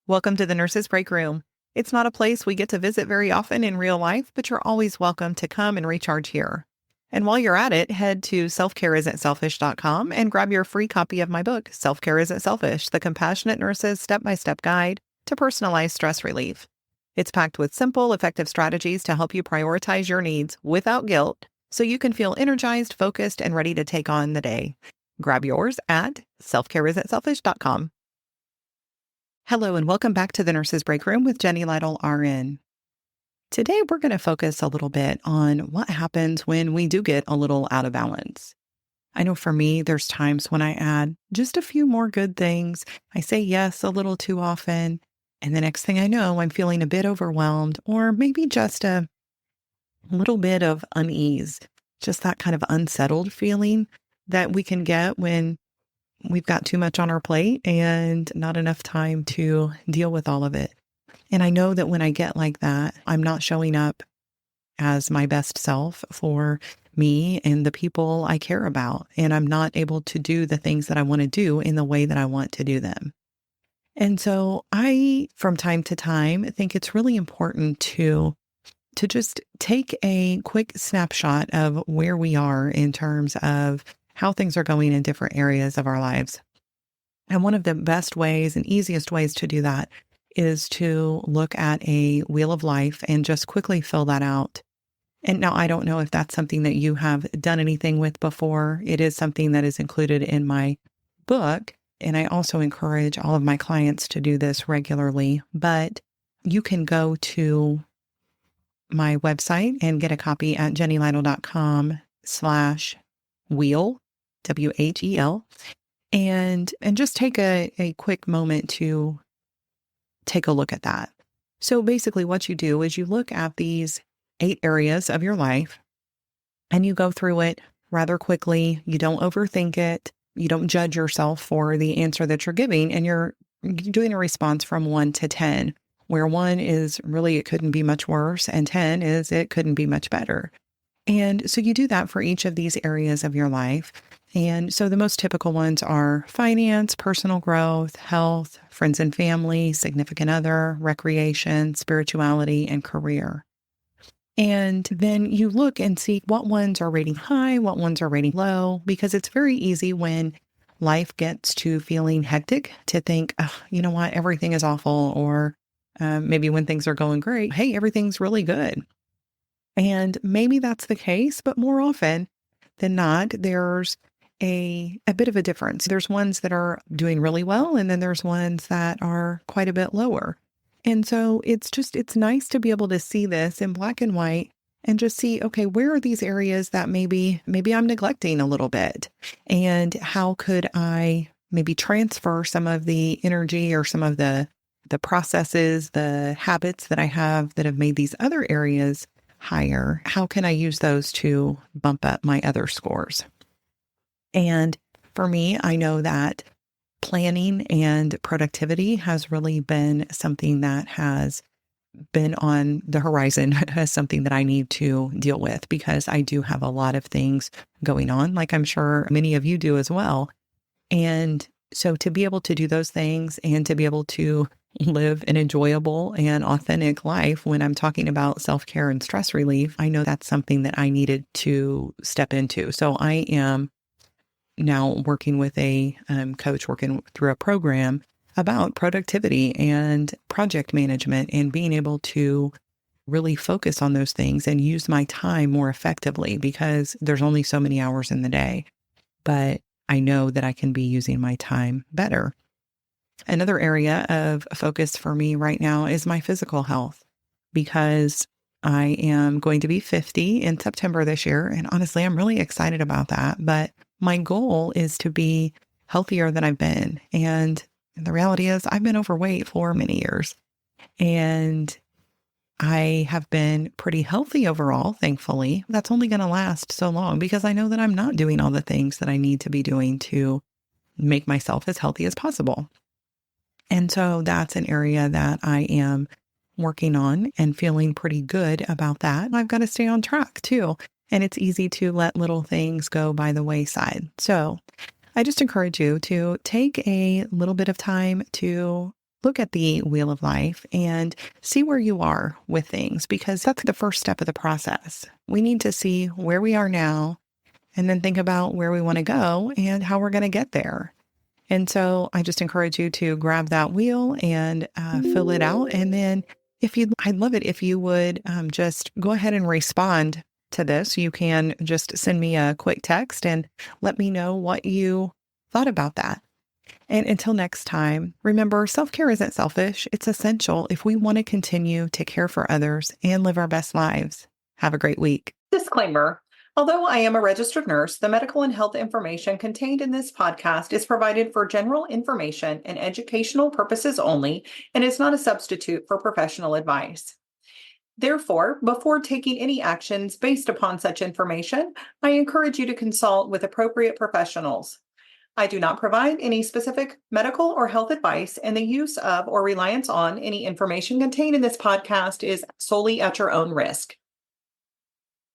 Welcome to the Nurses Break Room. It's not a place we get to visit very often in real life, but you're always welcome to come and recharge here. And while you're at it, head to selfcareisn'tselfish.com and grab your free copy of my book, Self-Care Isn't Selfish, The Compassionate Nurse's Step-by-Step Guide to Personalized Stress Relief. It's packed with simple, effective strategies to help you prioritize your needs without guilt so you can feel energized, focused, and ready to take on the day. Grab yours at selfcareisn'tselfish.com. Hello, and welcome back to the Nurses Break Room with Jenny Lytle, RN. Today, we're going to focus a little bit on what happens when we do get a little out of balance. I know for me, there's times when I add just a few more good things. I say yes a little too often, and the next thing I know, I'm feeling a bit overwhelmed or maybe just a little bit of unease, just that kind of unsettled feeling that we can get when we've got too much on our plate and not enough time to deal with all of it. And I know that when I get like that, I'm not showing up as my best self for me and the people I care about. And I'm not able to do the things that I want to do in the way that I want to do them. And so I, from time to time, think it's really important to just take a quick snapshot of where we are in terms of how things are going in different areas of our lives. And one of the best ways and easiest ways to do that is to look at a wheel of life and just quickly fill that out. And now I don't know if that's something that you have done anything with before. It is something that is included in my book. And I also encourage all of my clients to do this regularly. But you can go to my website and get a copy at jennylytle.com/wheel. WHEL, and just take a quick moment to take a look at that. So basically what you do is you look at these 8 areas of your life and you go through it rather quickly. You don't overthink it. You don't judge yourself for the answer that you're giving, and you're doing a response from 1 to 10, where 1 is really it couldn't be much worse and 10 is it couldn't be much better. And so you do that for each of these areas of your life. And so the most typical ones are finance, personal growth, health, friends and family, significant other, recreation, spirituality, and career. And then you look and see what ones are rating high, what ones are rating low, because it's very easy when life gets to feeling hectic to think, oh, you know what, everything is awful. Or maybe when things are going great, hey, everything's really good. And maybe that's the case, but more often than not, there's a bit of a difference. There's ones that are doing really well, and then there's ones that are quite a bit lower. And so it's nice to be able to see this in black and white and just see, okay, where are these areas that maybe I'm neglecting a little bit? And how could I maybe transfer some of the energy or some of the processes, the habits that I have that have made these other areas higher? How can I use those to bump up my other scores? And for me, I know that planning and productivity has really been something that has been on the horizon as something that I need to deal with, because I do have a lot of things going on, like I'm sure many of you do as well. And so to be able to do those things and to be able to live an enjoyable and authentic life when I'm talking about self-care and stress relief, I know that's something that I needed to step into. So I am now working with a coach, working through a program about productivity and project management and being able to really focus on those things and use my time more effectively, because there's only so many hours in the day. But I know that I can be using my time better. Another area of focus for me right now is my physical health, because I am going to be 50 in September this year. And honestly, I'm really excited about that. But my goal is to be healthier than I've been. And the reality is I've been overweight for many years. And I have been pretty healthy overall, thankfully. That's only going to last so long because I know that I'm not doing all the things that I need to be doing to make myself as healthy as possible. And so that's an area that I am working on and feeling pretty good about that. I've got to stay on track too. And it's easy to let little things go by the wayside. So I just encourage you to take a little bit of time to look at the wheel of life and see where you are with things, because that's the first step of the process. We need to see where we are now and then think about where we want to go and how we're going to get there. And so I just encourage you to grab that wheel and fill it out. And then I'd love it if you would just go ahead and respond to this. You can just send me a quick text and let me know what you thought about that. And until next time, remember, self-care isn't selfish. It's essential if we want to continue to care for others and live our best lives. Have a great week. Disclaimer. Although I am a registered nurse, the medical and health information contained in this podcast is provided for general information and educational purposes only and is not a substitute for professional advice. Therefore, before taking any actions based upon such information, I encourage you to consult with appropriate professionals. I do not provide any specific medical or health advice, and the use of or reliance on any information contained in this podcast is solely at your own risk.